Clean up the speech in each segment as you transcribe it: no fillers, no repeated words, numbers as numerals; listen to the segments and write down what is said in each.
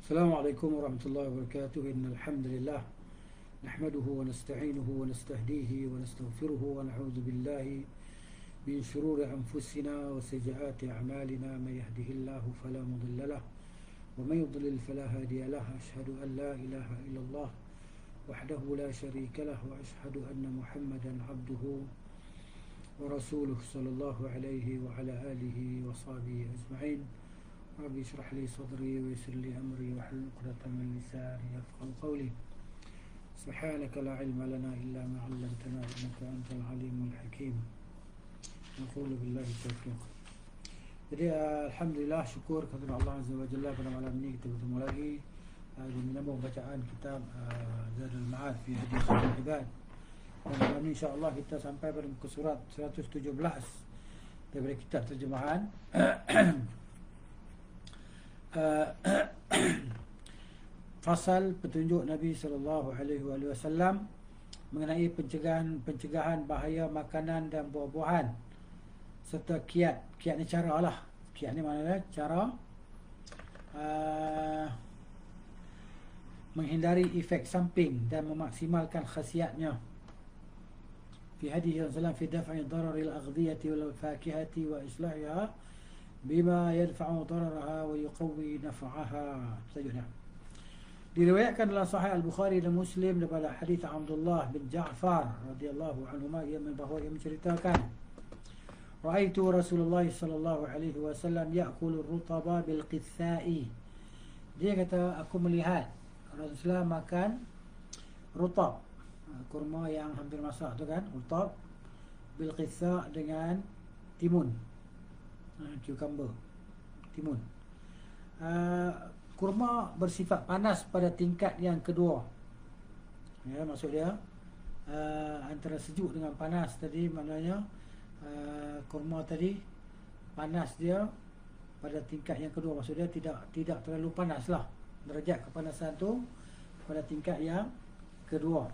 السلام عليكم ورحمة الله وبركاته. إن الحمد لله نحمده ونستعينه ونستهديه ونستغفره ونعوذ بالله من شرور أنفسنا وسيئات أعمالنا. من يهده الله فلا مضل له ومن يضلل فلا هادي له. أشهد أن لا إله إلا الله وحده لا شريك له وأشهد أن محمدا عبده ورسوله صلى الله عليه وعلى آله وصحبه أجمعين. ربي اشرح لي صدري ويسر لي أمري واحلل عقدة من لساني يفقهوا قولي. سبحانك لا علم لنا إلا ما علمتنا إنك أنت العليم الحكيم. نقول بالله التوفيق. Jadi alhamdulillah, syukur kepada Allah Azza wa Jalla, pada malam ini kita bertemu lagi di menyambung bacaan kitab Zadul Ma'ad fi Hadi Khairul Ibad. Dan malam ini insya-Allah kita sampai pada muka surat 117 daripada kitab terjemahan fasal petunjuk Nabi sallallahu alaihi wasallam mengenai pencegahan bahaya makanan dan buah-buahan serta kiat ni cara lah. Kiat ni maknanya cara menghindari efek samping dan memaksimalkan khasiatnya. Fi hadihi sallam fi daf'i dararil aghdiyati wal fakihati wa islahiha bima yadfa'u dararaha wa yuqawwi naf'aha. Tajuknya diriwayatkan dalam Sahih Al-Bukhari dan Muslim daripada hadis Abdullah bin Ja'far radhiyallahu anhuma, bahawa ia menceritakan, ra'aitu Rasulullah sallallahu alaihi wasallam ya'kulu ar-rutaba bil qitha'i. Dia kata, aku melihat Rasulullah makan rutab, kurma yang hampir masak tu kan, rutab bil qitha' dengan timun, cucumber, timun. Kurma bersifat panas pada tingkat yang kedua. Ya, maksud dia antara sejuk dengan panas tadi, maknanya kurma tadi panas dia pada tingkat yang kedua. Maksud dia tidak terlalu panas lah. Derajat kepanasan tu pada tingkat yang kedua.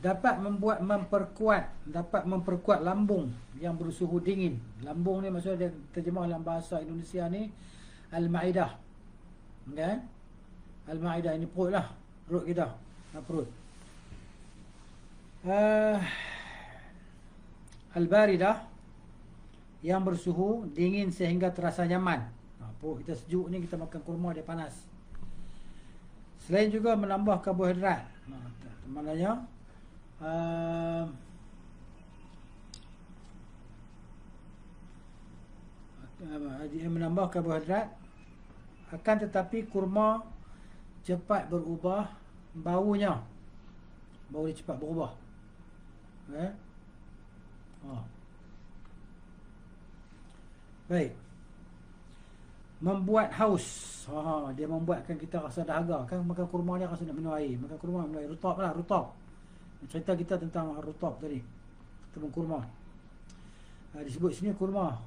Dapat memperkuat lambung yang bersuhu dingin. Lambung ni maksudnya dia terjemah dalam bahasa Indonesia ni Al-Ma'idah, kan? Al-Ma'idah ini perut lah, perut kita, perut. Al-Baridah yang bersuhu dingin sehingga terasa nyaman. Perut kita sejuk ni, kita makan kurma dia panas. Selain juga menambah karbohidrat, maknanya menambah karbohidrat. Akan tetapi kurma cepat berubah baunya. Bau dia cepat berubah. Baik. Membuat haus. Dia membuatkan kita rasa dahaga. Kan makan kurma ni rasa nak minum air. Makan kurma minum air. Rutab lah, rutab. Cerita kita tentang rutab tadi, tentang kurma. Disebut sini kurma.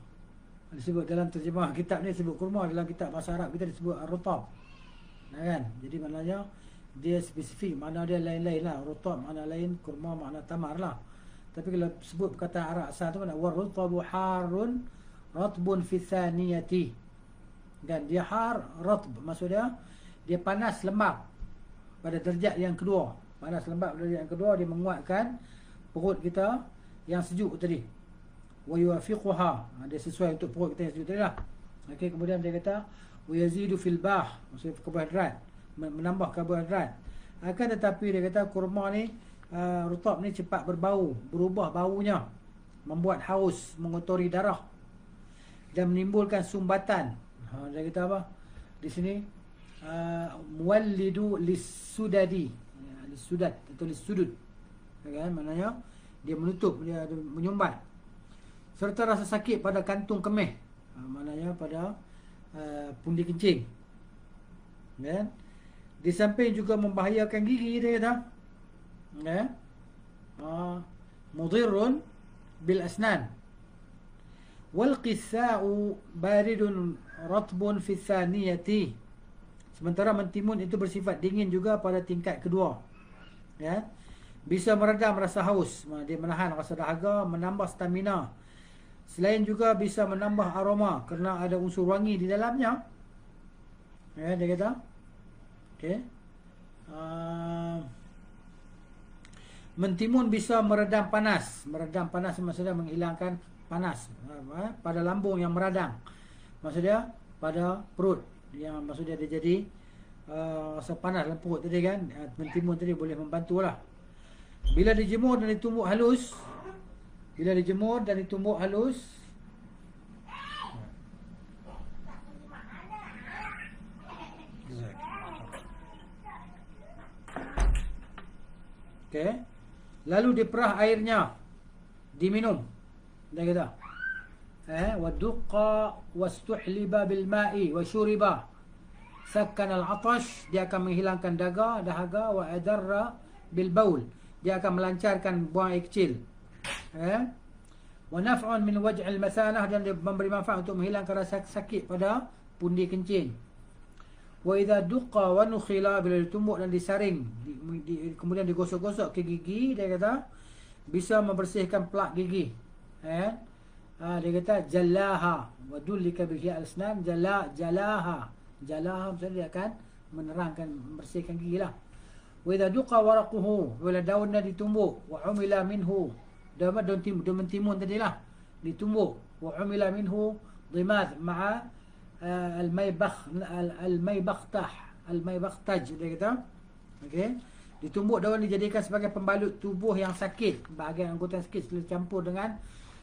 Disebut dalam terjemah kitab ni disebut kurma, dalam kitab bahasa Arab kita disebut rutab. Kan? Jadi maknanya dia spesifik, makna dia lain-lain lah. Rutab makna lain, kurma makna tamar lah. Tapi kalau sebut perkataan Arab asal tu kan, warutabu harun ratbun fi thaniyati. Dan dia har ratb, maksud dia panas lembab pada derajat yang kedua. Panas lembab pada derajat yang kedua, dia menguatkan perut kita yang sejuk tadi. Wa yuwafiquha, dia sesuai untuk perut kita yang sejuk tadi lah. Okey, kemudian dia kata wa yazidu fil bah, maksudnya karbohidrat, menambah karbohidrat. Akan tetapi dia kata kurma ni, rutab ni cepat berbau, berubah baunya, membuat haus, mengotori darah dan menimbulkan sumbatan. Dia kata apa di sini? Muwallidu lis-sudadi, lis-sudad atau lis-sudud, kan? Maknanya dia menutup, dia menyumbat. Serta rasa sakit pada kantung kemih, maknanya pada pundi kencing, kan? Di samping juga membahayakan gigi, dia kata, kan? Mudirrun bil asnan. Wal qitha'u baridun ratbun fi thaniyati. Sementara mentimun itu bersifat dingin juga pada tingkat kedua, ya. Bisa meredam rasa haus, dia menahan rasa dahaga, menambah stamina. Selain juga bisa menambah aroma kerana ada unsur wangi di dalamnya. Ya, dia kata. Okey. Uh, Mentimun bisa meredam panas. Meredam panas maksudnya menghilangkan panas pada lambung yang meradang. Maksudnya pada perut. Yang maksudnya dia jadi rasa panas dalam perut tadi kan. Mentimun tadi boleh membantulah. Bila dijemur dan ditumbuk halus. Bila dijemur dan ditumbuk halus. Okey. Lalu diperah airnya, diminum. Dia kata, waduqa wastuhliba bil ma'i wa syuriba. Sakkan al-'atash, dia akan menghilangkan dahaga wa adarra bil baul. Dia akan melancarkan buang air kecil. Wa naf'un min waj'il masanah, dan dia memberi manfaat untuk menghilangkan rasa sakit pada pundi kencing. Wa idza duqa wa nukhila, bila ditumbuk dan disaring, kemudian digosok-gosok ke gigi, dia kata bisa membersihkan plak gigi. Dia kata jallaha wa dullika bihi al-asnan, jalaha maksudnya dia akan menerangkan, membersihkan gigi lah. Wa idza duqa waraquhu, bila daunnya ditumbuk, wa umila minhu, daun mentimun tadilah ditumbuk, wa umila minhu dhimad ma'a al-maybakhtah dia kata. Okey, ditumbuk daun dijadikan sebagai pembalut tubuh yang sakit, bahagian anggota yang sakit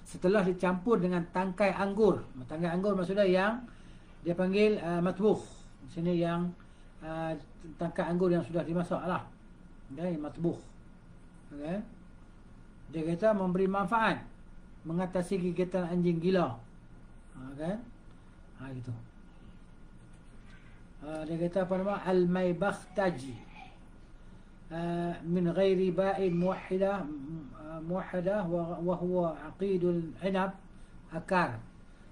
setelah dicampur dengan tangkai anggur. Tangkai anggur maksudnya yang dia panggil matbukh. Di sini yang tangkai anggur yang sudah dimasaklah. Dia matbukh. Okey. Dia kata memberi manfaat, mengatasi gigitan anjing gila. Okey. Gitu. Dia kata apa nama? Al-maybakhtah min ghairi ba'in muwahhidah wa huwa aqidul inab akar.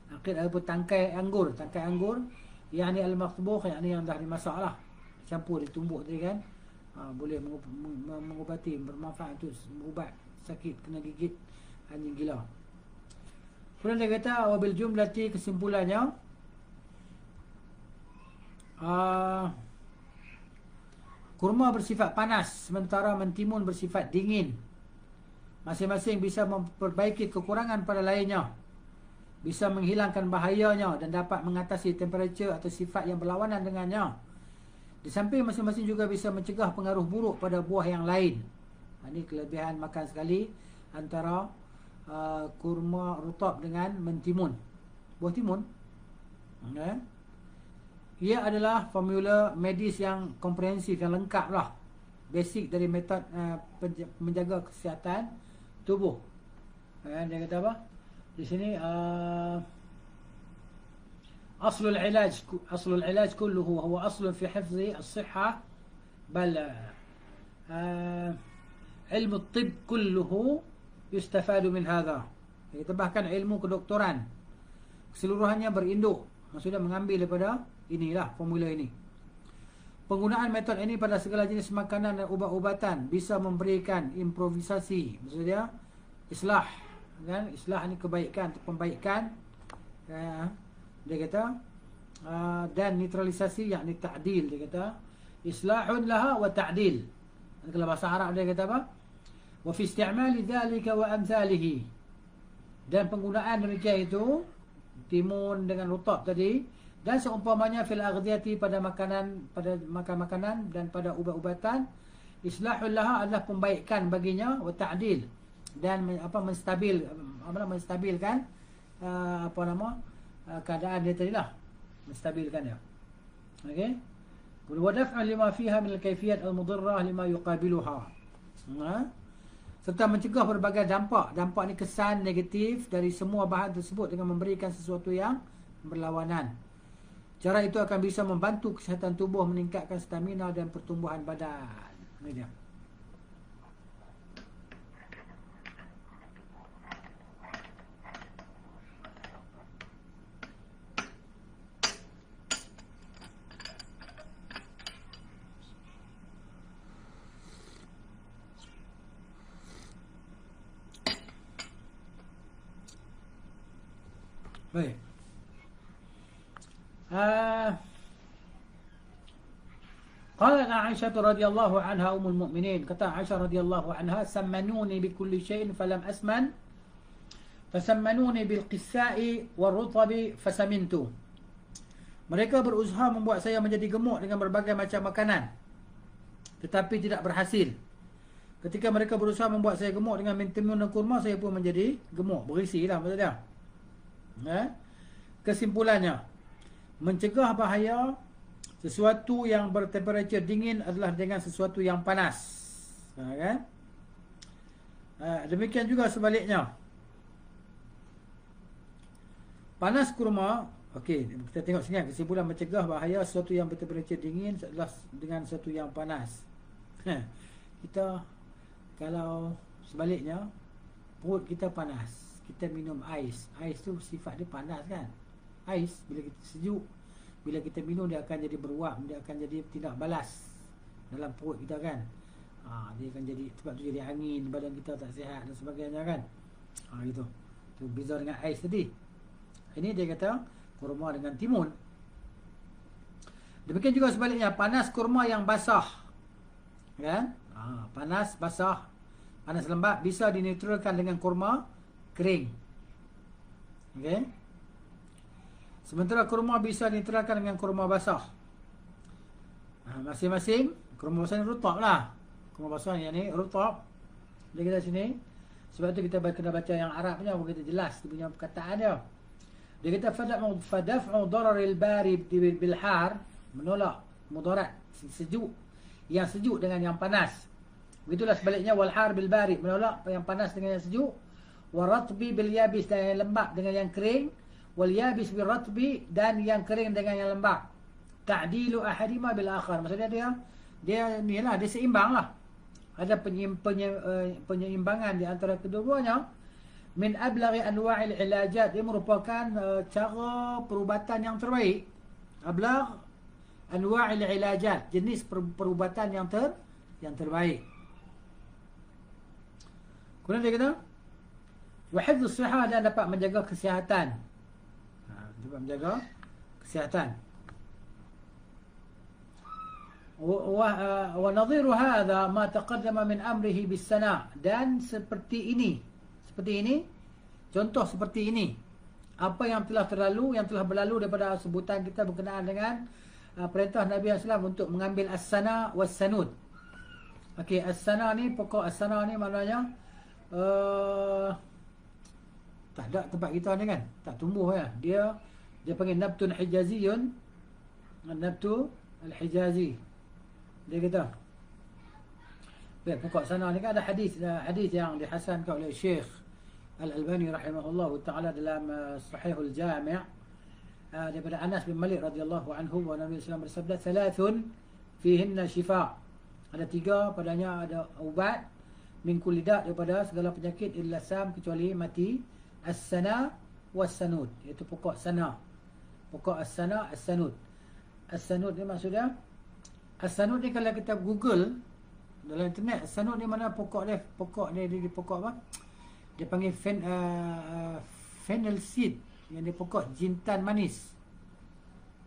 Aqid apa? Tangkai anggur yakni al-matbukh, yakni yang dah dimasaklah, campur ditumbuk tadi kan. Boleh mengubati, bermanfaat untuk mengubat sakit kena gigit anjing gila. Kemudian dia kata wabil jumlati, kesimpulannya kurma bersifat panas sementara mentimun bersifat dingin. Masing-masing bisa memperbaiki kekurangan pada lainnya, bisa menghilangkan bahayanya dan dapat mengatasi temperatur atau sifat yang berlawanan dengannya. Di samping masing-masing juga bisa mencegah pengaruh buruk pada buah yang lain. Ini kelebihan makan sekali antara kurma rutab dengan mentimun, buah timun. Ia adalah formula medis yang komprehensif, yang lengkap lah. Basic dari metod menjaga kesihatan tubuh. Dia kata apa? Di sini aslul ilaj kulluhu huwa aslun fi hifzi as-sihha, bal ilmu at-tibb kulluhu yustafadu min hadha. Dia kata bahkan ilmu kedoktoran keseluruhannya berinduk, maksudnya mengambil daripada inilah formula ini. Penggunaan metod ini pada segala jenis makanan dan ubat-ubatan bisa memberikan improvisasi, maksudnya islah kan? Islah ni kebaikan atau pembaikan. Dia kata dan neutralisasi, yakni ta'dil. Dia kata islahun laha wa ta'dil. Kalau bahasa Arab dia kata apa? Wa fi isti'mali dhalika wa amthalihi. Dan penggunaan demikian itu, timun dengan rutab tadi, dan seumpamanya fil aghdiyati, pada makanan, pada makanan dan pada ubat-ubatan, islahul laha adalah pembaikan baginya, wa ta'dil, dan menstabilkan keadaan dia tadilah, menstabilkan dia. Okey. Wa daf'u lima fiha min al-kayfiyat al-mudarrah lima yuqabiluha. Serta mencegah berbagai dampak ni kesan negatif dari semua bahan tersebut dengan memberikan sesuatu yang berlawanan. Cara itu akan bisa membantu kesihatan tubuh, meningkatkan stamina dan pertumbuhan badan. Ini dia. Baik. Qalat Aisyah radhiyallahu anha ummul mukminin, kata Aisyah radhiyallahu anha, sammanuni bi kulli shay'in falam asman fasammanuni bil qissa'i war rutabi fasamintu. Mereka berusaha membuat saya menjadi gemuk dengan berbagai macam makanan, tetapi tidak berhasil. Ketika mereka berusaha membuat saya gemuk dengan timun dan kurma, saya pun menjadi gemuk. Berisi lah maksudnya. Kesimpulannya, mencegah bahaya sesuatu yang bertemperatur dingin adalah dengan sesuatu yang panas. Kan? Demikian juga sebaliknya. Panas kurma, okey, kita tengok sini kesimpulan mencegah bahaya sesuatu yang bertemperatur dingin adalah dengan sesuatu yang panas. Kita kalau sebaliknya, perut kita panas, kita minum ais. Ais tu sifat dia panas kan? Ais bila kita sejuk, bila kita minum dia akan jadi beruap, dia akan jadi tidak balas dalam perut kita kan. Dia akan jadi, sebab tu jadi angin, badan kita tak sihat dan sebagainya kan. Gitu. Tu beza dengan ais tadi. Ini dia kata kurma dengan timun. Demikian juga sebaliknya, panas kurma yang basah. Kan? Panas basah, panas lembab bisa dinetralkan dengan kurma kering. Okey. Sementara kurma bisa dinetralkan dengan kurma basah. Masing-masing kurma basah ni rutab lah. Kurma basah ni rutab. Dia kata sini. Sebab tu kita kena baca yang Arabnya, begitu jelas dia punya perkataan dia. Dia kata fadaf'u dararil barid bil har, menolak mudarat sejuk, yang sejuk dengan yang panas. Begitulah sebaliknya, wal har bil barid, menolak yang panas dengan yang sejuk, wa ratbi bil yabis, dan yang lembab dengan yang kering, wal yabis bil ratbi, dan yang kering dengan yang lembab. Ta'dilu ahadima bil akhar, maksudnya dia inilah, dia seimbang lah. Ada penyeimbangan di antara kedua-duanya. Min ablaghi anwa'il ilajat, dia merupakan cara perubatan yang terbaik. Ablagh anwa'il ilajat, jenis perubatan yang terbaik. Kemudian dia kata wa hifdzus sihah, dan dapat menjaga kesihatan. Dapat menjaga kesihatan. Wa nadhiru hadha ma taqaddama min amrihi bis sana', dan seperti ini, contoh seperti ini, apa yang telah berlalu daripada sebutan kita berkenaan dengan perintah Nabi SAW untuk mengambil as-sana was sanud. Okey, as-sana ni, pokok as-sana ni maknanya tak ada tempat kita ni kan, tak tumbuh ya. Dia panggil nabtun hijaziyun, nabtu al-hijazi. Dia kata pokok sana ni kan ada hadis yang dihasankan oleh Syekh Al-Albani rahimahullahu ta'ala dalam Sahihul Jami' daripada Anas bin Malik radhiyallahu anhu, wa Nabi SAW bersabda, thalathun fihinna shifa', ada 3 padanya ada ubat, min kulli da', daripada segala penyakit, illa sam, kecuali mati, as-sana was-sanud, iaitu pokok sana, pokok as-sana as-sanud. As-sanud ni maksudnya, as-sanud ni kalau kita Google dalam internet, as-sanud ni mana pokok dia pokok apa? Dia panggil fennel seed, yang dia pokok jintan manis.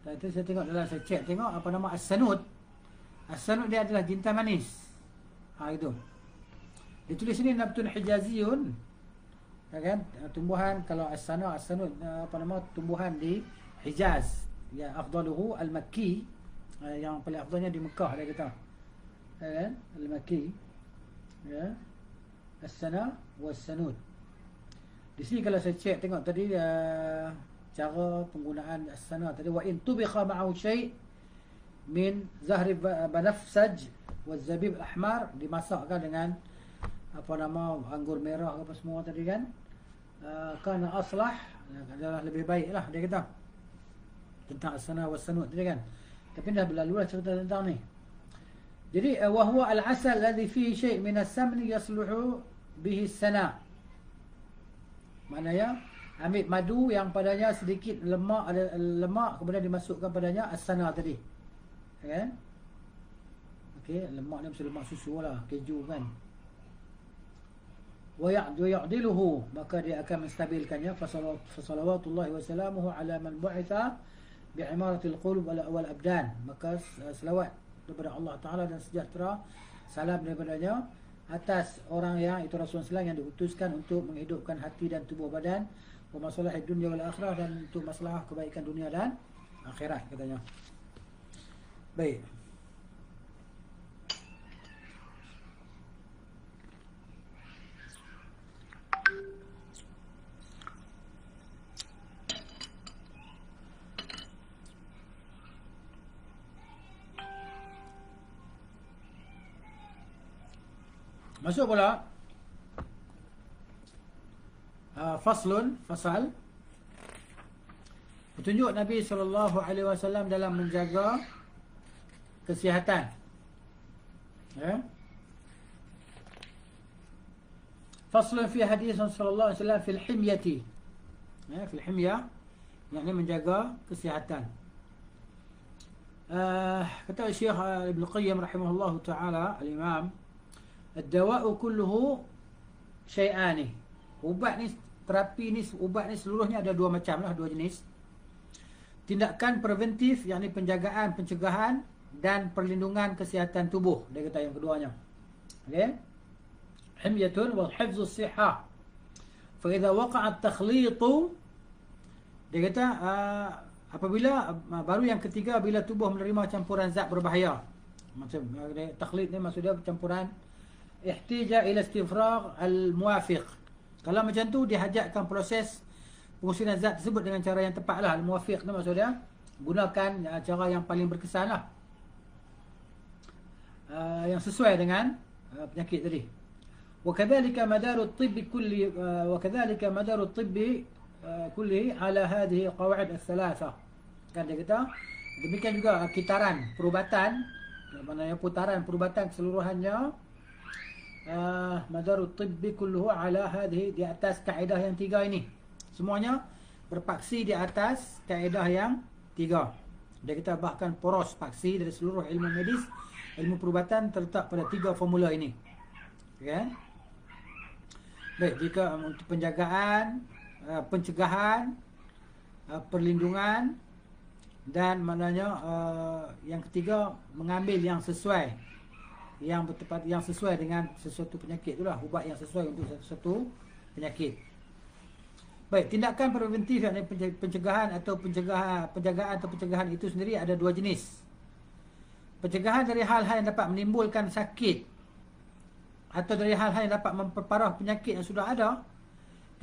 Dan itu saya tengok dalam, saya check tengok apa nama as-sanud. As-sanud dia adalah jintan manis. Itu. Dia tulis sini nabtun hijaziyun. Ya kan? Tumbuhan, kalau as-sanud apa nama, tumbuhan di Hijaz. Ya, afdaluhu al-Makki. Yang paling afdalnya di Mekah dia kata. Ya kan? Al-Makki. Ya. As-sana was-sanud. Di sini kalau saya cek tengok tadi cara penggunaan as-sana tadi, wa in tubikha ma'ahu syai' min zahri banafsaj wa zabib ahmar, dimasakkan dengan apa nama, anggur merah apa semua tadi kan, kana aslah, adalah lebih baik lah dia kata tentang as-sana was-sanud tadi kan. Tapi dah berlalu lah cerita tentang ni. Jadi wa huwa al-asal alladhi fihi syai' min as-samni yasluhu bihi as-sana', maknanya ambil madu yang padanya sedikit lemak, ada lemak, kemudian dimasukkan padanya as-sana tadi, kan? Okey, lemak ni mesti lemak susu lah, keju kan. Wa ya'diluhu, maka dia akan menstabilkannya. Fasalawatullahi wassalamuhu ala man bu'itha bi'imaratil qulub wal abdan, maka selawat daripada Allah Ta'ala dan sejahtera salam daripadanya atas orang yang itu Rasulullah SAW yang diutuskan untuk menghidupkan hati dan tubuh badan bermasalah dunia wal akhirah dan untuk masalah kebaikan dunia dan akhirat katanya. Baik. Masuk pula fasal petunjuk Nabi SAW dalam menjaga kesihatan. Faslun fi hadis sallallahu alaihi wasallam fil himyati. Fil himyah yakni menjaga kesihatan. Kata Syekh Ibn Qayyim rahimahullahu taala al-Imam, ad-dawa'u kulluhu syai'ani. Ubat ni, terapi ni, ubat ni seluruhnya ada dua macam lah, dua jenis. Tindakan preventif yakni penjagaan, pencegahan dan perlindungan kesihatan tubuh. Dia kata yang keduanya. Okey. Himyatun wa hifzus sihah. Fa idza waqa'a at-takhlitu, dia kata apabila baru yang ketiga bila tubuh menerima campuran zat berbahaya. Macam takhlit ni maksudnya campuran ihtija ila istifragh al-muwafiq. Kalau macam tu dihajatkan proses pengusiran zat tersebut dengan cara yang tepat lah. Al-muwafiq ni maksudnya gunakan cara yang paling berkesan lah, yang sesuai dengan penyakit tadi. وكذلك مدار الطب كله وكذلك مدار الطب كله على هذه القواعد الثلاثة. Kan dia kata demikian juga kitaran perubatan, maknanya putaran perubatan keseluruhannya madarut tibbi kulluhu ala hadhihi, di atas kaedah yang tiga ini. Semuanya berpaksi di atas kaedah yang tiga. Dia kata bahkan poros paksi dari seluruh ilmu medis, ilmu perubatan terletak pada tiga formula ini. Okay? Baik, jika untuk penjagaan, pencegahan, perlindungan dan maknanya yang ketiga mengambil yang sesuai, yang bertepat, yang sesuai dengan sesuatu penyakit itulah, ubat yang sesuai untuk sesuatu penyakit. Baik, tindakan preventif yakni pencegahan atau penjagaan atau pencegahan itu sendiri ada dua jenis. Pencegahan dari hal-hal yang dapat menimbulkan sakit atau dari hal-hal yang dapat memperparah penyakit yang sudah ada.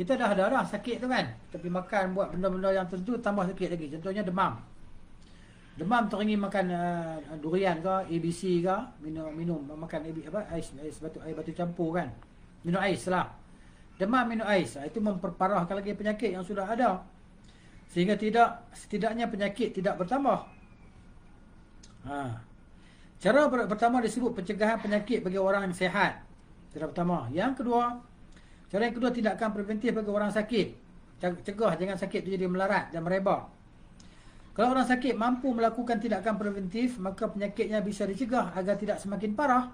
Kita dah ada dah sakit tu kan, tapi makan buat benda-benda yang tertentu tambah sakit lagi. Contohnya demam. Demam teringin makan durian ke, ABC ke, minum makan ais batu campur kan. Minum ais lah. Demam minum ais, itu memperparahkan lagi penyakit yang sudah ada. Sehingga setidaknya penyakit tidak bertambah. Cara pertama disebut pencegahan penyakit bagi orang yang sihat. Cara pertama. Yang kedua, cara yang kedua tindakan preventif bagi orang sakit. Cegah jangan sakit itu jadi melarat dan merebak. Kalau orang sakit mampu melakukan tindakan preventif, maka penyakitnya bisa dicegah agar tidak semakin parah,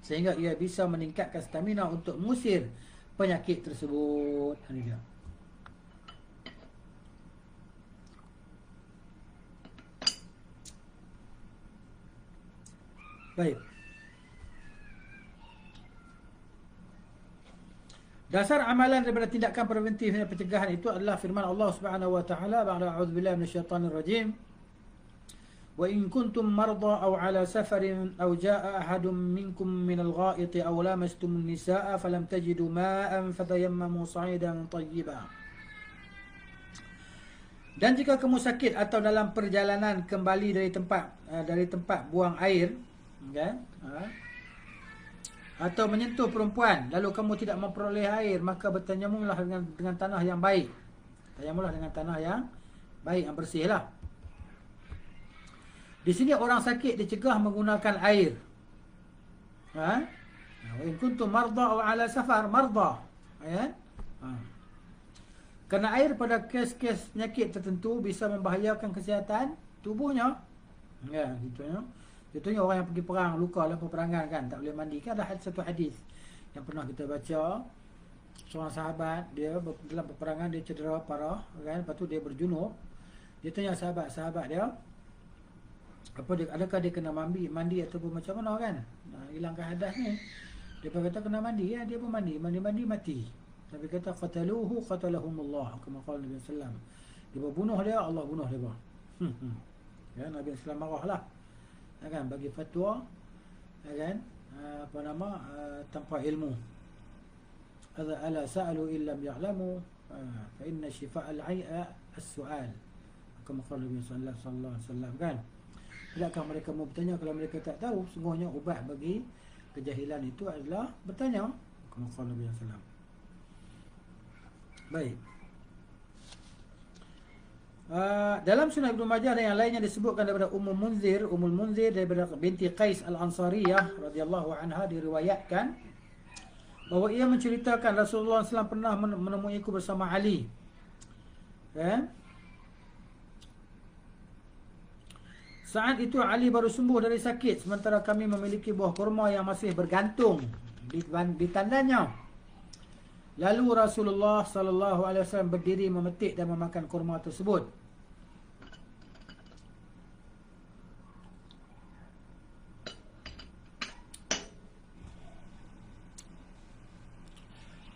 sehingga ia bisa meningkatkan stamina untuk mengusir penyakit tersebut. Ini dia. Baik. Dasar amalan daripada tindakan preventif dan pencegahan itu adalah firman Allah Subhanahu wa taala, ba'da a'udzubillahi minasyaitanir rajim. Wa in kuntum marda aw 'ala safarin aw jaa'a ahadun minkum minal gha'iti aw lamastumun nisaa'a falam tajidu ma'an fatayammamu sa'idan thayyiban. Dan jika kamu sakit atau dalam perjalanan kembali dari tempat buang air, kan? Atau menyentuh perempuan lalu kamu tidak memperoleh air, maka bertayamumlah dengan tanah yang baik. Tayamumlah dengan tanah yang baik, yang bersih lah. Di sini orang sakit dicegah menggunakan air. Wa in kuntum marda aw ala safar, marda. Kerana air pada kes-kes penyakit tertentu bisa membahayakan kesihatan tubuhnya. Ya, gitu ya. Contohnya orang yang pergi perang, luka dalam peperangan kan, tak boleh mandi kan. Ada satu hadis yang pernah kita baca, seorang sahabat dia dalam peperangan dia cedera parah kan, lepas tu dia berjunub. Dia tanya sahabat-sahabat dia, Apa dia, adakah dia kena mandi ataupun macam mana kan? Hilangkan hadas ni. Dia pun kata kena mandi ya, dia pun mandi mati. Nabi kata qataluhu qatalahumullah, kama qala Nabi sallallahu. Dia bunuh dia, Allah bunuh dia. Ya, Nabi sallallahu marahlah. Ya kan, bagi fatwa, ya kan, apa nama, tanpa ilmu. Ala sa'alu illam ya'lamu fa inna shifa'al 'ay'a as-su'al. Kama qala Nabi sallallahu alaihi wasallam kan. Tidakkah mereka mau bertanya kalau mereka tak tahu? Sungguhnya ubat bagi kejahilan itu adalah bertanya. Kama qala Nabi sallallahu alaihi wasallam. Baik. Dalam Sunan Ibnu Majah dan yang lainnya disebutkan daripada Ummul Munzir daripada binti Qais Al-Ansariyah radhiyallahu anha, diriwayatkan bahawa ia menceritakan Rasulullah SAW pernah menemuiku bersama Ali. Saat itu Ali baru sembuh dari sakit, sementara kami memiliki buah kurma yang masih bergantung di tandanya. Lalu Rasulullah sallallahu alaihi wasallam berdiri memetik dan memakan kurma tersebut.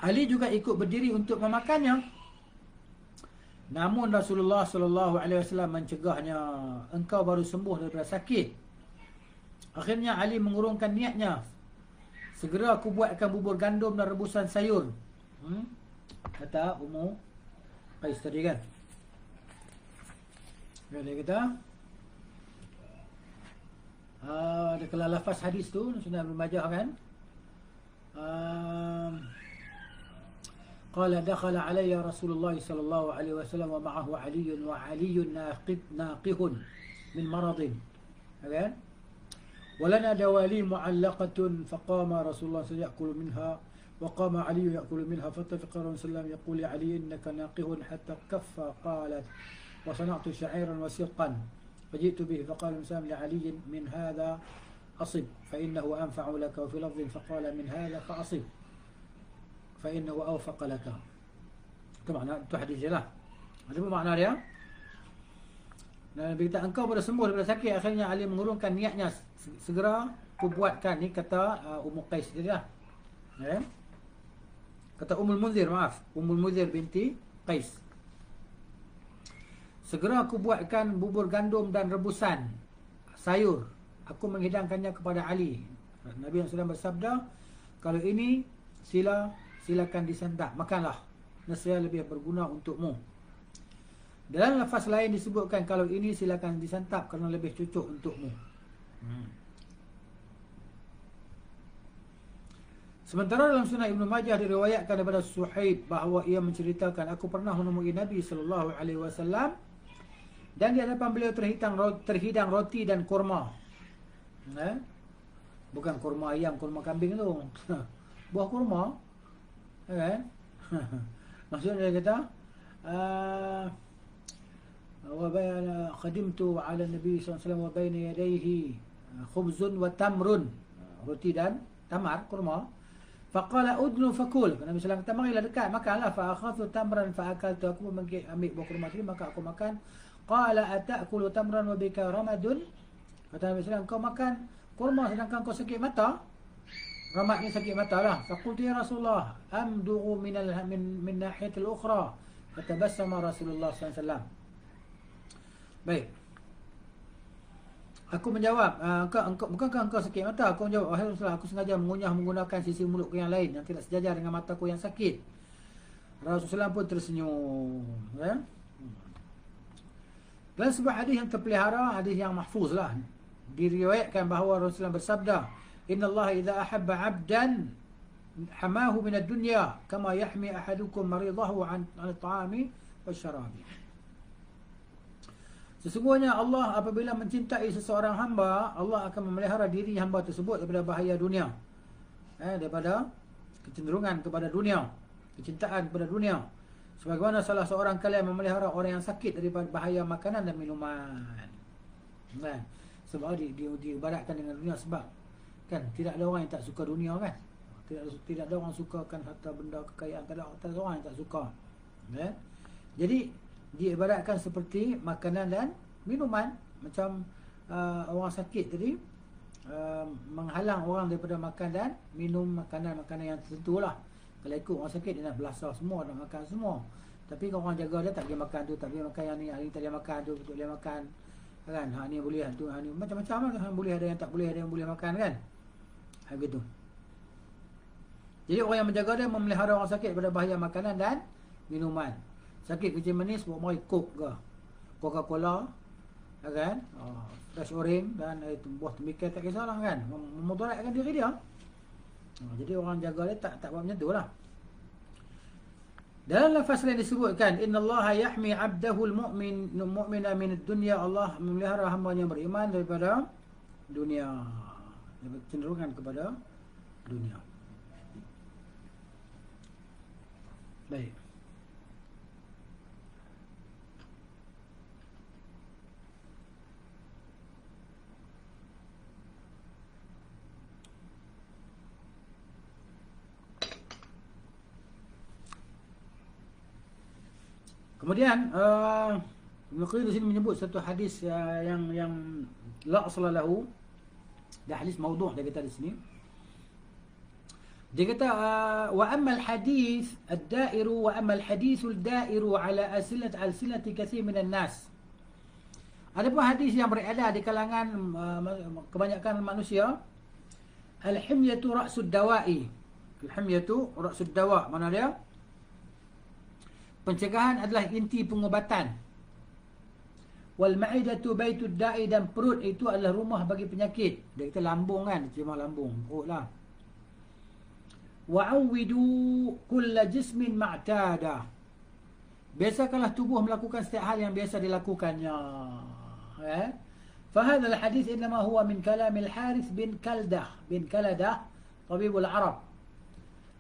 Ali juga ikut berdiri untuk memakannya. Namun Rasulullah sallallahu alaihi wasallam mencegahnya. Engkau baru sembuh daripada sakit. Akhirnya Ali mengurungkan niatnya. Segera aku buatkan bubur gandum dan rebusan sayur. Kata Ummu Qais tadi kan. Dia kata ada kalau lafaz hadis tu Sunan Ibnu Majah kan. Qala dakhala alayya Rasulullah sallallahu alaihi wasallam wa ma'ahu Ali wa Ali naqihun min maradin. Kan? ولنا دوالي معلقة فقام رسول الله صلى الله عليه وسلم يأكل منها وقام علي يأكل منها فاتفق الرسول صلى الله عليه وسلم يقول يا علي إنك ناقه حتى كف. قالت وصنعت شعيرا وسقا فجئت به فقال الإنسان لعلي من هذا أصب فإنه أنفع لك وفي لفظ فقال من هذا فأصب فإنه أوفق لك. Itu makna itu hadis je lah. Ada apa makna dia? Nabi kata engkau pada sembuh daripada sakit. Akhirnya Ali mengurungkan niatnya. Segera aku buatkan. Ni kata Ummu Qais tadi lah. Kata Ummul Munzir, maaf, Ummul Munzir binti Qais. Segera aku buatkan bubur gandum dan rebusan sayur. Aku menghidangkannya kepada Ali. Nabi SAW bersabda, kalau ini silakan disantap, makanlah. Nescaya lebih berguna untukmu. Dalam lafaz lain disebutkan kalau ini silakan disantap kerana lebih cocok untukmu. Sementara dalam Sunan Ibnu Majah diriwayatkan daripada Suhaib bahawa ia menceritakan, aku pernah menemui Nabi sallallahu alaihi wasallam dan di hadapan beliau terhidang roti dan kurma. Bukan kurma ayam, kurma kambing tu. Buah kurma. Kan? Maksudnya dia kata wa bayna qadimtu ala Nabi sallallahu alaihi wasallam wa bayna yadayhi khubzun wa tamrun. Roti dan tamar, kurma. Faqala udnu fakul. Nabi sallallahu alaihi wasallam kata marilah dekat makanlah. Fa akhadtu tamran fa akaltu. Aku ambil buah kurma tadi maka aku makan. Qala atakulu tamran wa bika ramadun. Kata Nabi sallallahu alaihi wasallam, kau makan kurma sedangkan kau sakit mata. Ramad ni sakit mata lah. Faqultu ya Rasulullah amdughu min nahiyat al-ukhra. Fatabassama Rasulullah sallallahu alaihi wasallam. Baik. Aku menjawab, bukankah engkau sakit mata? Aku menjawab, wahai Rasulullah, aku sengaja mengunyah menggunakan sisi mulutku yang lain yang tidak sejajar dengan mataku yang sakit. Rasulullah pun tersenyum. Dalam sebuah hadis yang terpelihara, hadis yang mahfuz lah, diriwayatkan bahawa Rasulullah bersabda, Inna Allah idza ahabba 'abdan hamahu min ad-dunya kama yahmi ahadukum maridahu 'an at-ta'ami wasyarabi. Sesungguhnya Allah apabila mencintai seseorang hamba, Allah akan memelihara diri hamba tersebut daripada bahaya dunia. Daripada kecenderungan kepada dunia, kecintaan kepada dunia. Sebagaimana salah seorang kalian memelihara orang yang sakit daripada bahaya makanan dan minuman. Sebab diibaratkan dengan dunia sebab kan tidak ada orang yang tak suka dunia kan. Tidak ada orang sukakan harta benda kekayaan, tak ada orang yang tak suka. Jadi diibaratkan seperti makanan dan minuman. Macam orang sakit tadi, menghalang orang daripada makan dan minum makanan-makanan yang tertentu lah. Kalau ikut orang sakit, dia nak belasah semua, nak makan semua. Tapi kalau orang jaga dia, tak boleh makan tu, tak boleh makan yang ni, hari ni tak boleh makan tu, tak boleh makan kan, ni boleh, tu ni macam-macam lah kan, boleh, ada yang tak boleh, ada yang boleh makan kan, begitu. Jadi orang yang menjaga dia memelihara orang sakit daripada bahaya makanan dan minuman. Sakit kencing manis, buat mari Coke ke, Coca-Cola kan, fresh orange dan buah temikai, tak kisahlah kan, memudaratkan diri dia. Jadi orang jaga dia tak buat macam tu lah. Dalam lafaz lain disebutkan, innallaha yahmi 'abdahu al-mu'mina min ad-dunya, Allah memelihara hamba-Nya beriman daripada dunia, cenderungan kepada dunia. Baik. Kemudian Ibn Qayyim di sini menyebut satu hadis yang la asla lahu, dah hadis maudhu' dia kata di sini. Dia kata wa amma al-hadith ad-da'iru wa amma al-hadithu al-da'iru ala alsinati kathir minan nas. Adapun hadis yang beredar di kalangan kebanyakan manusia, al-himyatu ra'sud dawa'i. Al-himyatu ra'sud dawa', mana dia? Pencegahan adalah inti pengubatan. Wal ma'idatu baitud da'i, dan perut itu adalah rumah bagi penyakit. Dia kata lambung kan, cuma lambung, perut lah. Wa'awwidu kulla jismin ma'tada, biasakanlah tubuh melakukan setiap hal yang biasa dilakukannya. Fahadha al-hadith innama huwa min kalam al-Harith bin Kaladah tabibul Arab.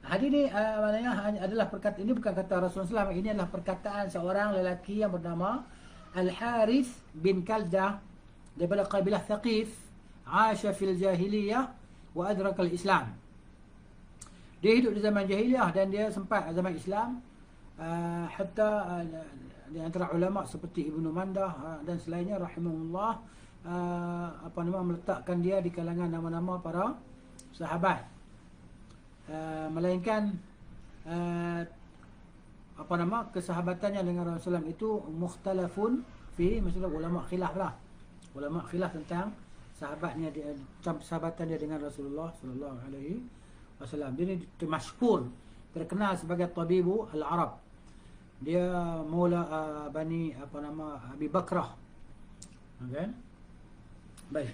Hadis ni maknanya adalah perkataan, ini bukan kata Rasulullah SAW, ini adalah perkataan seorang lelaki yang bernama Al-Harith bin Kaldah daripada kabilah Thaqif, asha fil jahiliyah wa adraka al-Islam. Dia hidup di zaman jahiliyah dan dia sempat zaman Islam, hatta di antara ulama seperti Ibnu Mandah dan selainnya rahimahullah meletakkan dia di kalangan nama-nama para sahabat. Melainkan kesahabatannya dengan Rasulullah itu mukhtalafun fi, maksudnya ulama khilaf lah. Ulama khilaf tentang sahabatnya, sahabatan dia dengan Rasulullah sallallahu alaihi wasallam. Dia ni masyhur, terkenal sebagai tabibu al-Arab. Dia maula Bani Abi Bakrah. Okay? Baik.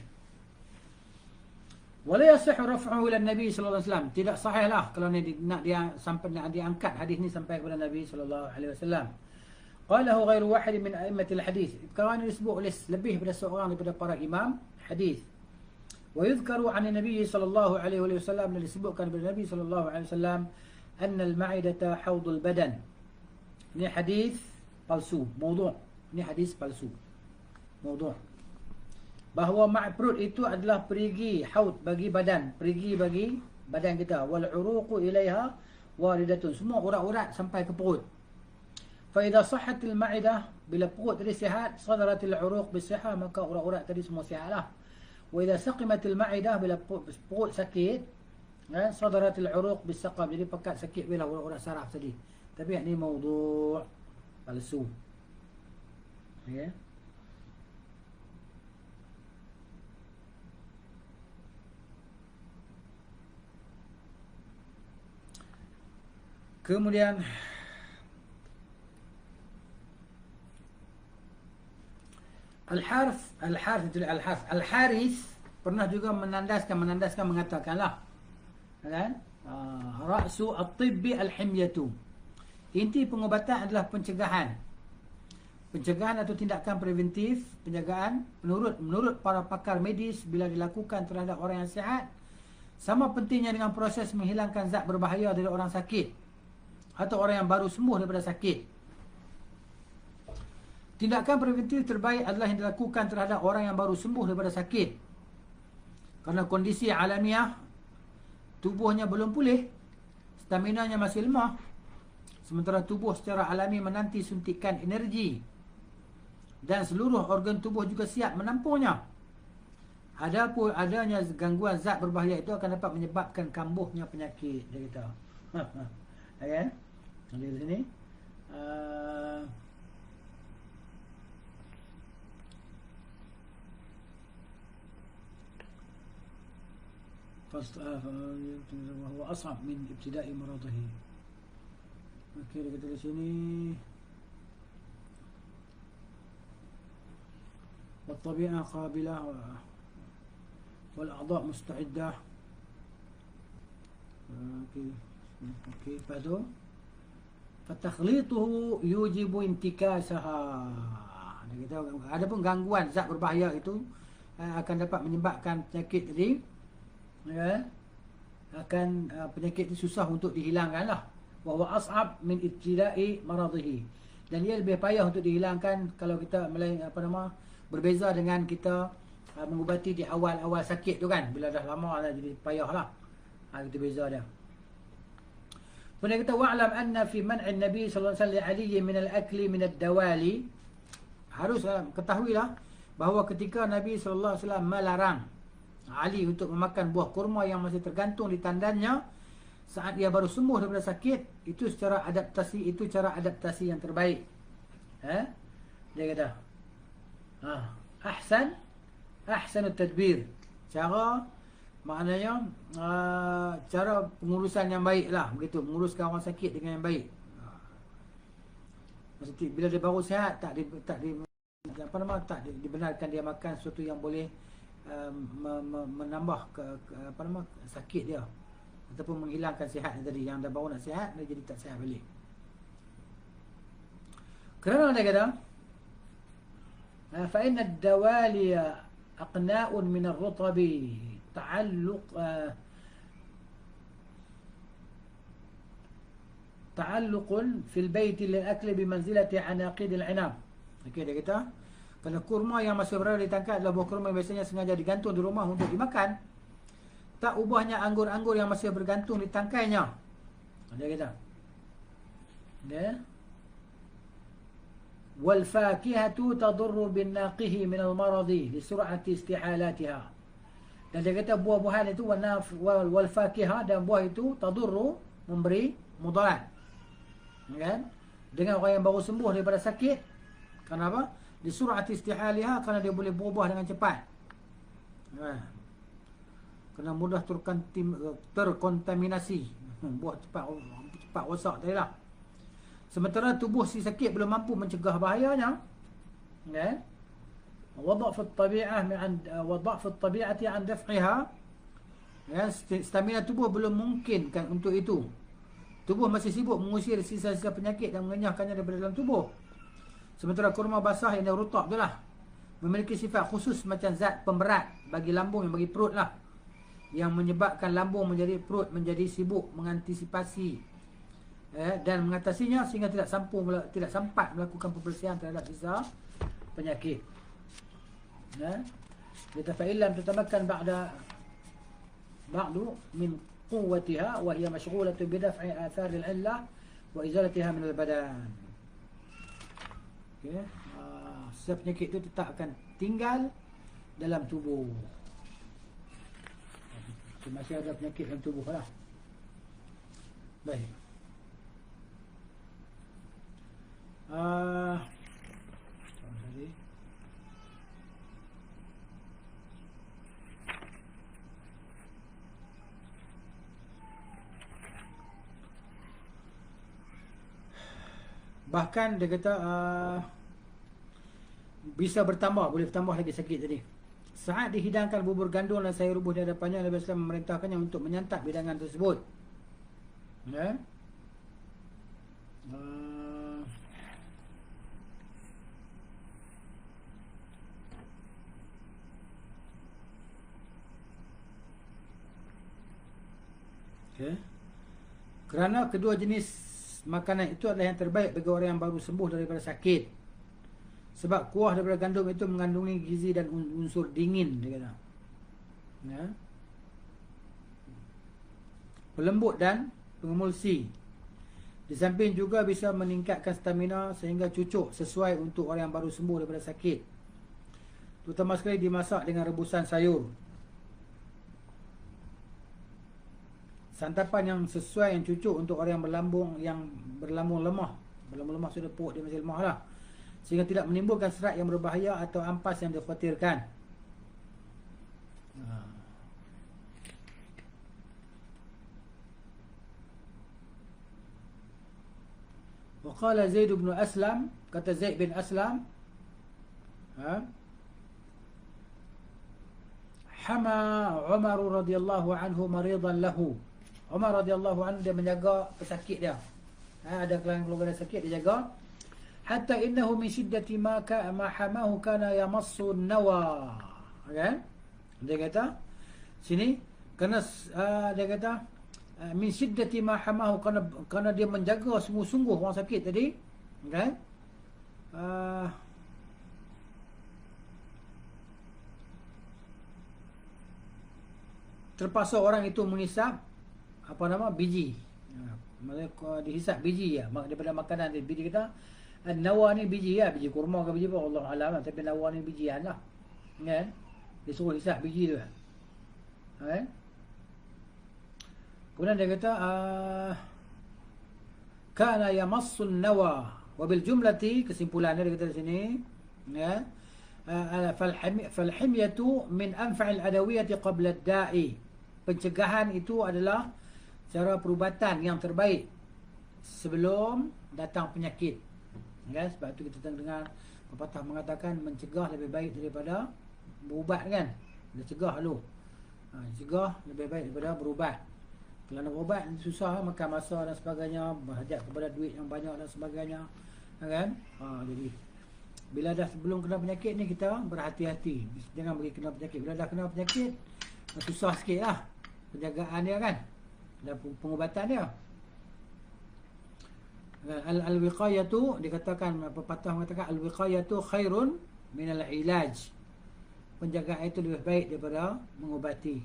Wala yasihhu raf'uhu ila Nabi sallallahu alaihi wasallam. Tidak sahihlah kalau nak dia sampai nak diangkat hadis ni sampai kepada Nabi sallallahu alaihi wasallam. Qalahu ghairu wahid min a'immatil hadis. Perkara ini disebut oleh lebih daripada seorang daripada para imam hadis. Wa yuzkaru 'an Nabi sallallahu alaihi wasallam, dan disebutkan daripada Nabi sallallahu alaihi wasallam anna al-ma'idata hawdul badan. Ini hadis palsu, maudhu'. Ini hadis palsu, maudhu'. Bahawa perut itu adalah perigi haud bagi badan, perigi bagi badan kita. Wal uruqu ilaiha waridatun, semua urat-urat sampai ke perut. Fa idza sahhatil ma'idah, bila perut tadi sihat, sadaratil uruq bisihah, maka urat-urat tadi semua sihatlah. Wa idza saqimatil ma'idah, bila perut sakit, sadaratil uruq bisaqam, jadi pekat sakit bila urat-urat saraf tadi. Tapi ini maudhu', palsu. Ya. Kemudian Al-Harith pernah juga menandaskan mengatakanlah kan, ra'su at-tibbi al-himyatu, inti pengobatan adalah pencegahan atau tindakan preventif, penjagaan. Menurut para pakar medis, bila dilakukan terhadap orang yang sihat, sama pentingnya dengan proses menghilangkan zat berbahaya dari orang sakit atau orang yang baru sembuh daripada sakit. Tindakan preventif terbaik adalah yang dilakukan terhadap orang yang baru sembuh daripada sakit, kerana kondisi alamiah tubuhnya belum pulih, staminanya masih lemah, sementara tubuh secara alami menanti suntikan energi dan seluruh organ tubuh juga siap menampungnya. Adapun adanya gangguan zat berbahaya itu akan dapat menyebabkan kambuhnya penyakit, dia kata. Okay? Di sini. وهو أصعب من ابتداء مرضه. Okey, dia kata di sini والطبيعة قابلة والأعضاء مستعدة. Okey, lepas tu فتخليطه يوجب انتكاسها. Dia kata ada pun gangguan zat berbahaya itu akan dapat menyebabkan penyakit tadi, ya, akan penyakit itu susah untuk dihilangkan lah. Wa huwa as'ab min ibtida'i maradhihi. Dan ia lebih payah untuk dihilangkan kalau kita berbeza dengan kita mengubati di awal-awal sakit tu kan. Bila dah lama dah jadi payah lah. Itu beza dia. Kemudian kita wa'lam anna fi man'in Nabi sallallahu alaihi wasallam Ali min al-akli min ad-dawali. Harus ketahuilah bahawa ketika Nabi sallallahu alaihi wasallam melarang Ali untuk memakan buah kurma yang masih tergantung di tandannya saat dia baru sembuh daripada sakit, itu secara adaptasi, itu cara adaptasi yang terbaik. Dia kata ahsanut tadbir. Cara maknanya cara pengurusan yang baik lah, begitu, menguruskan orang sakit dengan yang baik. Maksudnya bila dia baru sihat, tak dibenarkan dia makan sesuatu yang boleh menambah sakit dia ataupun menghilangkan sihat tadi. Yang dah baru nak sihat, dia jadi tak sihat balik. Kerana dia kata fa inna ad-dawaliya aqna'un min ar-rutabi ta'alluqun fil baiti lil akli bi manzilati anaqid al-'inab. Okey, dia kata kerana kurma yang masih berada di tangkai adalah buah kurma yang biasanya sengaja digantung di rumah untuk dimakan, tak ubahnya anggur-anggur yang masih bergantung di tangkainya. Dia kata wal fakihatu tadurru bin naqihi min al maradi li sur'ati istihalatiha. Dan dia kata buah-buahan itu wal fakihah, dan buah itu tadurru, memberi mudarat, kan, dengan orang yang baru sembuh daripada sakit. Kenapa? Di sur'ati istihaliha, kerana dia boleh berubah dengan cepat. Kena mudah terkontaminasi. Buat cepat rosak tadi lah. Sementara tubuh si sakit belum mampu mencegah bahayanya. وضعف الطبيعة عن دفعها. Stamina tubuh belum memungkinkan untuk itu. Tubuh masih sibuk mengusir sisa-sisa penyakit dan mengenyahkannya daripada dalam tubuh. Sementara kurma basah yang rutab tu lah memiliki sifat khusus macam zat pemberat bagi lambung, yang bagi perut lah, yang menyebabkan lambung menjadi perut menjadi sibuk mengantisipasi dan mengatasinya sehingga tidak sempat melakukan pembersihan terhadap sisa penyakit. Kita fa'ilam tutamakan ba'du min quwwatiha wa hiya mashghulatu bi daf'i athar al-illah wa izalatiha min al-badan. Okey, sisa penyakit itu tetap akan tinggal dalam tubuh. Masih ada penyakit dalam tubuh lah. Baik. Bahkan dia kata bisa bertambah, boleh bertambah lagi sakit tadi. Saat dihidangkan bubur gandum dan sayur rebus di hadapannya, Nabi SAW memerintahkannya untuk menyantap hidangan tersebut. Kerana kedua jenis makanan itu adalah yang terbaik bagi orang yang baru sembuh daripada sakit. Sebab kuah daripada gandum itu mengandungi gizi dan unsur dingin, dia kata. Pelembut dan pengemulsi. Di samping juga bisa meningkatkan stamina sehingga cucuk sesuai untuk orang yang baru sembuh daripada sakit. terutama sekali dimasak dengan rebusan sayur. Santapan yang sesuai, yang cucuk untuk orang yang berlambung lemah. Berlambung lemah sudah perut dia masih lemah lah, sehingga tidak menimbulkan serat yang berbahaya atau ampas yang dikhawatirkan. Waqala Zaid bin Aslam, kata Zaid bin Aslam, hama Umar radhiyallahu anhu maridan lahu. Umar radhiyallahu anhu dia menjaga pesakit dia. Ada keluarga sakit dia jaga. Hatta innahu min shiddati ma hamahu kana yamassu nawa. Kan? Dia kata sini kerana dia kata min shiddati ma hamahu, kerana dia menjaga sungguh-sungguh orang sakit tadi, kan? Terpaksa orang itu mengisap biji. Maksudnya dihisap biji ya, daripada makanan dia. Biji kita nawa ni biji ya, biji kurma ke biji apa Allah alam, tapi nawa ni bijian lah, kan? Dia suruh hisap biji tu kan? Kemudian dia kata kana yamassun nawa, wa bil jumlati, kesimpulannya dia kata di sini ya, falhimyatu min anfa'il adawiyati qabla ad-da'i. Pencegahan itu adalah cara perubatan yang terbaik sebelum datang penyakit. Ya, sebab itu kita dengar pepatah mengatakan mencegah lebih baik daripada berubat, kan? Dia cegah dulu. Cegah lebih baik daripada berubat. Kalau nak berubat susah, makan masa dan sebagainya, berhajat kepada duit yang banyak dan sebagainya, kan? Jadi bila dah sebelum kena penyakit ni kita berhati-hati. Jangan bagi kena penyakit. Bila dah kena penyakit susah sikit lah penjagaan dia, kan? Dan pengubatan dia. Al-wiqayatu, dikatakan pepatah mengatakan al-wiqayatu khairun minal ilaj. Penjagaan itu lebih baik daripada mengubati.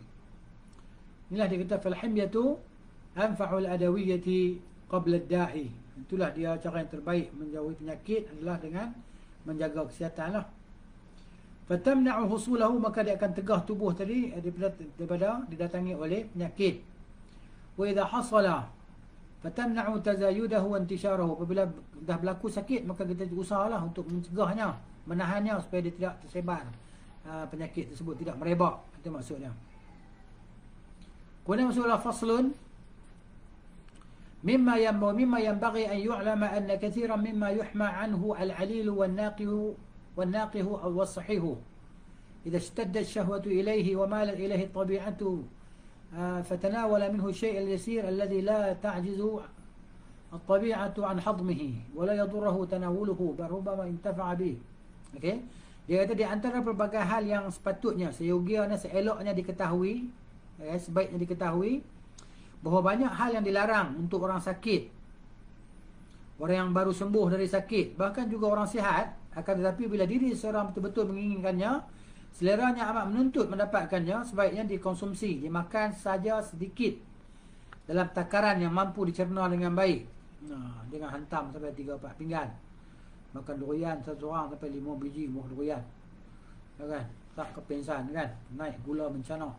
Inilah dia kata falhimyatu anfa'ul adawiyati qabla ad-da'i. Itulah dia cara yang terbaik menjauhi penyakit adalah dengan menjaga kesihatan lah. Fatamna'u husulahu, maka dia akan tegah tubuh tadi daripada didatangi oleh penyakit. Wa idza hasala fatamna'u tazayudahu wa intisharahu. Apabila dah berlaku sakit, maka kita usahalah untuk mencegahnya, menahannya supaya dia tidak tersebar, penyakit tersebut tidak merebak. Itu maksudnya. Kemudian maksudnya faslun mimma yanbaghi an yu'lama anna kathiran mimma yuhma anhu al-'alil wan-naqih was-sahih idza ishtadda ash-shahwatu ilayhi wa malat ilayhi at-tabi'atu فتناول منه الشيء اليسير الذي لا تعجز الطبيعة عن هضمه ولا يضره تناوله بل ربما انتفع به. Okey. Dia kata di antara pelbagai hal yang sepatutnya, seyogianya, seeloknya diketahui, sebaiknya diketahui, bahawa banyak hal yang dilarang untuk orang sakit, orang yang baru sembuh dari sakit, bahkan juga orang sihat. Akan tetapi bila diri seorang betul-betul menginginkannya, seleranya amat menuntut mendapatkannya, sebaiknya dikonsumsi, dimakan saja sedikit dalam takaran yang mampu dicerna dengan baik. Dengan hantam sampai 3-4 pinggan. Makan durian satu orang sampai 5 biji buah durian, kan? Tak kepingsan, kan? Naik gula bencana,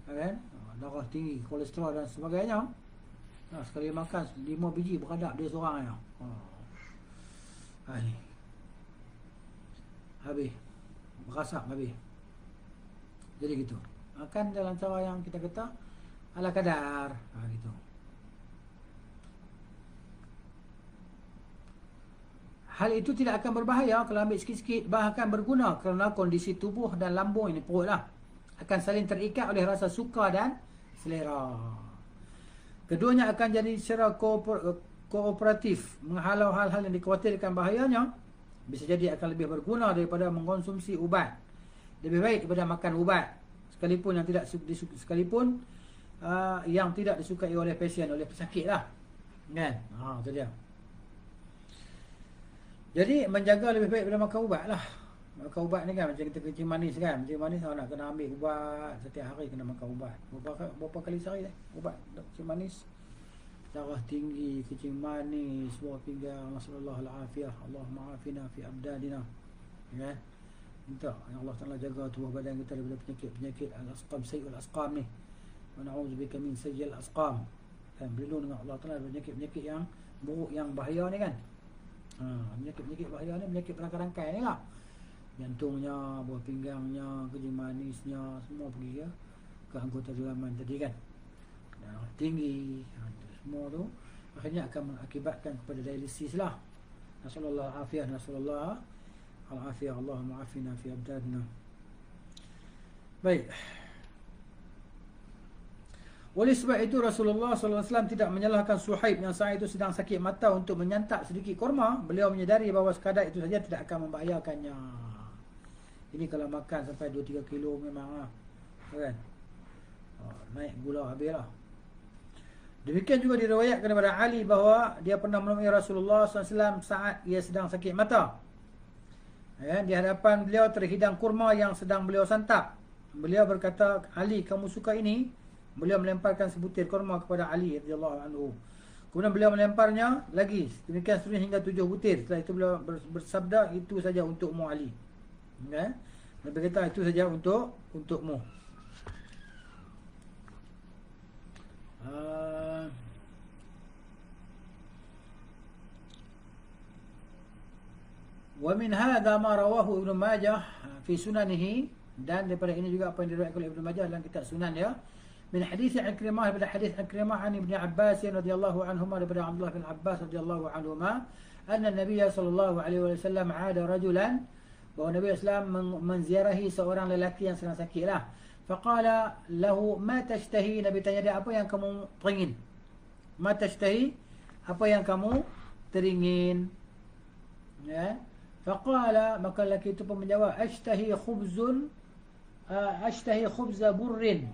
kan? Darah tinggi, kolesterol dan sebagainya. Sekali makan 5 biji beradab dia seorang ya. Habis berasap habis. Jadi gitu. Kan dalam cara yang kita kata ala kadar, gitu. Hal itu tidak akan berbahaya kalau ambil sikit-sikit, bahkan berguna kerana kondisi tubuh dan lambung ini, perut lah, akan saling terikat oleh rasa suka dan selera. Keduanya akan jadi secara kooperatif menghalau hal-hal yang dikhawatirkan bahayanya. Bisa jadi akan lebih berguna daripada mengkonsumsi ubat. Lebih baik daripada makan ubat, sekalipun yang tidak disukai oleh pasien, oleh pesakit lah, kan? Itu dia. Jadi menjaga lebih baik daripada makan ubat lah. Makan ubat ni kan macam kita kencing manis, kan? Kencing manis nak kena ambil ubat, setiap hari kena makan ubat. Berapa kali sehari ubat kencing manis? Darah tinggi, kencing manis, buah pinggang, nasallallahu al-afiyah, Allahumma afina fi abdadina, kan? minta yang Allah Taala jaga tubuh badan kita daripada penyakit-penyakit al-asqam, sayyul asqam ni. Wa na'udzubika min sayyil asqam. Kan berlindung dengan Allah Taala daripada penyakit-penyakit yang buruk, yang bahaya ni kan. Penyakit-penyakit bahaya ni, penyakit rangkai-rangkai ni lah. Jantungnya, buah pinggangnya, kencing manisnya, semua pergi ke anggota dalaman tadi kan. Darah tinggi, semua tu akhirnya akan mengakibatkan kepada dialisis lah. Nasallallahu afiyah, nasallallahu al-afiyah, Allahumma afina fi abdadina. Baik. Oleh sebab itu Rasulullah SAW tidak menyalahkan Suhaib yang saat itu sedang sakit mata untuk menyantap sedikit kurma. Beliau menyedari bahawa sekadar itu saja tidak akan membahayakannya. Ini kalau makan sampai 2-3 kilo memang lah, kan? Naik gula habis lah. Demikian juga diriwayatkan daripada Ali bahawa dia pernah menemui Rasulullah SAW saat ia sedang sakit mata. Di hadapan beliau terhidang kurma yang sedang beliau santap. Beliau berkata, Ali, kamu suka ini? Beliau melemparkan sebutir kurma kepada Ali radhiyallahu anhu. Kemudian beliau melemparnya lagi. Demikian seterusnya hingga 7 butir. Setelah itu beliau bersabda, itu saja untukmu Ali. Okay? Nabi kata, itu saja untukmu. Wa min hadha ma rawahu Ibnu Majah fi sunanihi, dan daripada ini juga apa yang diriwayatkan oleh Ibnu Majah dalam kitab Sunan dia, min hadis Ikrimah, daripada hadis Ikrimah an Ibnu Abbas radhiyallahu anhuma, daripada Abdullah bin Abbas radhiyallahu anhuma, anna Nabiy sallallahu alaihi wasallam ada rajulan, bahawa Nabi Islam menziarahi seorang lelaki yang sedang sakitlah. Faqala lahu ma tashtahi, Nabi tanya dia, apa yang kamu teringin? Ma tashtahi, apa yang kamu teringin? Ya. Faqala, maka lelaki itu pun menjawab, ashtahi khubza burrin,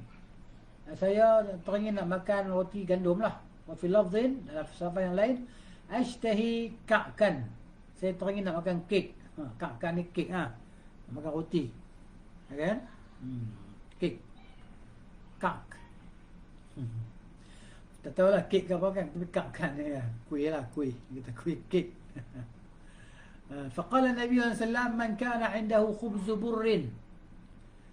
saya teringin nak makan roti gandum lah. Wa fi lafdhin, dalam fasal yang lain, ashtahi ka'kan, saya teringin nak makan kek. Ka'kan ni kek, makan roti, kan? Kek, kak. Tak tahulah kek ke apa kan, tapi ka'kan ni kuih lah, kuih, kita kuih kek. Faqala Nabi SAW, man kana indahu khubzu burrin,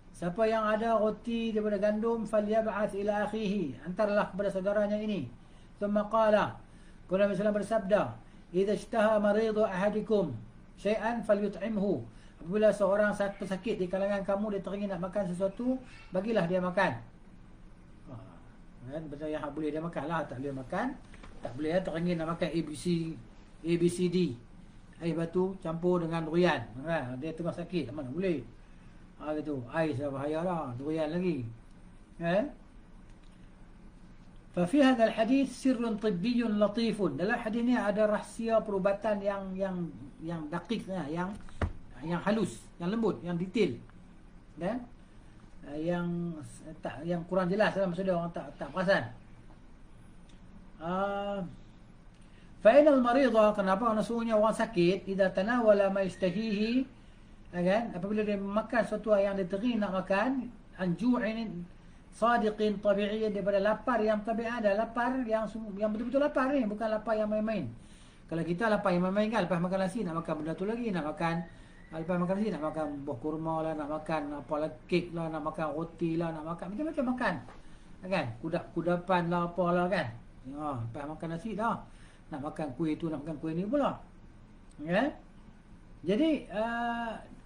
siapa yang ada roti daripada gandum, falyab'ath ila akhihi, antarlah kepada saudaranya ini. Thumma qala, kemudian Nabi SAW bersabda, idza ishtaha maridu ahadikum syai'an falyut'imhu, apabila seorang pesakit di kalangan kamu dia teringin nak makan sesuatu, bagilah dia makan. Kan, betul yang boleh dia makan lah, tak boleh makan, tak boleh teringin nak makan ABCD, air batu campur dengan durian, kan? Dia tengah sakit, mana boleh. Gitu, ais dah bahaya lah, durian lagi, kan? Fa fi hadha al-hadith sirrun tibbiyyun latifun, dalam hadis ni ada rahsia perubatan yang dakik, yang halus, yang lembut, yang detail, kan? Yang kurang jelas dalam maksud dia, orang tak perasan. Fa'inal marida, kenapa nasuhnya orang sakit, idza tanawala ma yastahihi, kan, apabila dia makan sesuatu yang dia teringin nak makan, anju'in sadiqin tabi'iyyan, daripada lapar yang tabi'ah, ada lapar yang betul-betul lapar ni, bukan lapar yang main-main. Kalau kita lapar yang main-main kan, lepas makan nasi nak makan benda tu lagi, nak makan, lepas makan nasi nak makan buah kurma lah, nak makan apalah, kek lah, nak makan roti lah, nak makan macam-macam makan, kan, kudapan lah, apalah kan. Lepas makan nasi dah nak makan kuih tu, nak makan kuih ni pula, kan? Jadi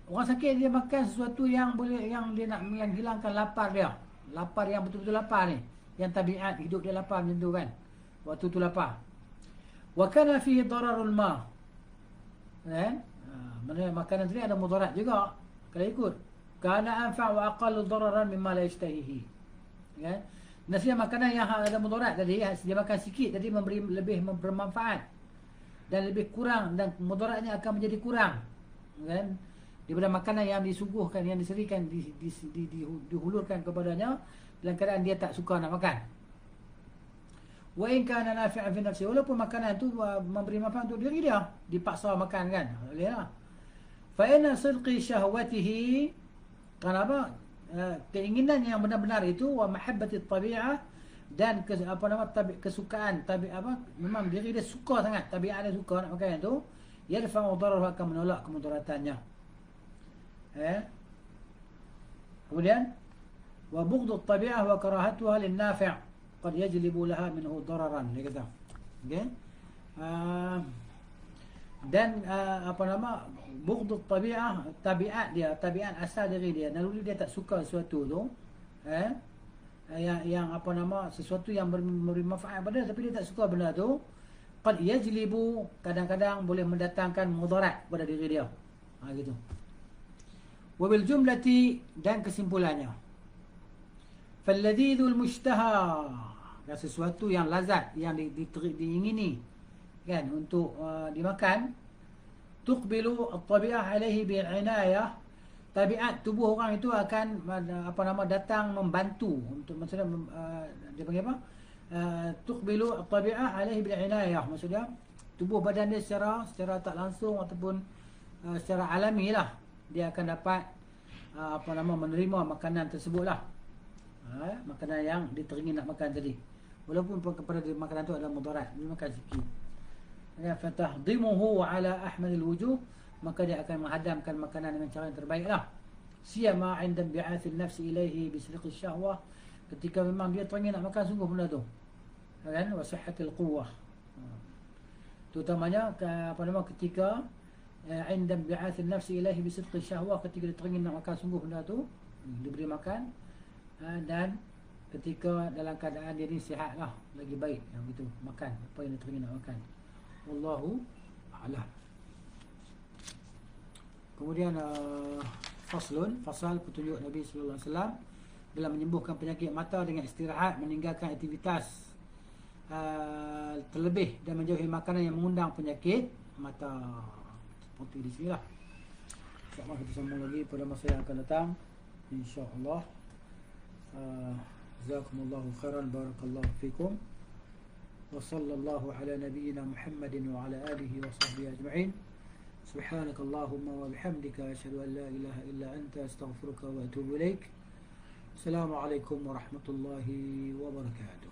orang sakit dia makan sesuatu yang boleh, yang dia nak menghilangkan lapar dia, lapar yang betul-betul lapar ni, yang tabiat hidup dia lapar macam tu kan, waktu tu lapar. Wa kana fihi dararul ma, kan? Mana makanan tu ni ada mudarat juga kalau ikut. Kana anfa' wa aqallu dararan mimma la yastahihi, kan? Nasihat makanan yang ada mudarat tadi, dia makan sikit tadi memberi lebih bermanfaat dan lebih kurang, dan mudaratnya akan menjadi kurang, kan, daripada makanan yang disuguhkan, yang diserikan, dihulurkan kepadanya dalam keadaan dia tak suka nak makan. Wa in kana nafi'an fi nafsi, walaupun makanan tu memberi manfaat untuk diri dia, dipaksa makan kan, bolehlah. Fa inna sidqi syahwatihi, kenapa? Keinginan yang benar-benar itu, wa mahabbati tabi'ah, dan kesukaan memang diri dia suka sangat, tabiat dia suka nak makan itu, yadfa'u darar, akan menolak kemudaratannya. Kemudian wa bughdut tabi'ah wa karahatuha lin-nafi' qad yajlibu laha minhu dararan, dia kata. Okey. Dan apa nama, bughdut tabi'ah, tabiat dia, tabiat asal diri dia, naluri dia tak suka sesuatu tu, yang apa nama, sesuatu yang memberi manfaat pada dia, tapi dia tak suka benda tu, qad yajlibu, kadang-kadang boleh mendatangkan mudarat pada diri dia. Gitu. Wabil jumlati, dan kesimpulannya, falladhidul mushtaha, sesuatu yang lazat, yang diingini kan untuk dimakan, tuqbilu at-tabi'ah alaihi bi'inayah, tabiat tubuh orang itu akan apa nama, datang membantu untuk, maksudnya dia panggil apa, tuqbilu at-tabi'ah alaihi bi'inayah, maksudnya tubuh badan dia secara tak langsung ataupun secara alami lah, dia akan dapat apa nama, menerima makanan tersebut lah, makanan yang diteringin nak makan tadi, walaupun kepada makanan tu ada mudarat, dia makan sikit. Fatahdimuhu ala ahmadil wujuh, maka dia akan menghadamkan makanan dengan cara yang terbaik lah. Siyama 'inda bi'athil nafsi ilaihi bisriqis syahwah, ketika memang dia teringin nak makan sungguh benda tu, kan, wa sihhatil quwwah, terutamanya apa nama, ketika 'inda bi'athil nafsi ilaihi bisriqis syahwah, ketika dia teringin nak makan sungguh benda tu, diberi makan, dan ketika dalam keadaan dia ni sihat lah, lagi baik yang gitu, makan apa yang dia teringin nak makan. Wallahu a'lam. Kemudian fasal petunjuk Nabi sallallahu alaihi wasallam dalam menyembuhkan penyakit mata dengan istirahat, meninggalkan aktivitas terlebih, dan menjauhi makanan yang mengundang penyakit mata. Seperti di sini lah. InsyaAllah kita sambung lagi pada masa yang akan datang, InsyaAllah. Jazakumullahu khairan, barakallahu fikum. وصلى الله على نبينا محمد وعلى آله وصحبه أجمعين. سبحانك اللهم وبحمدك أشهد أن لا إله إلا أنت أستغفرك وأتوب إليك. السلام عليكم ورحمة الله وبركاته.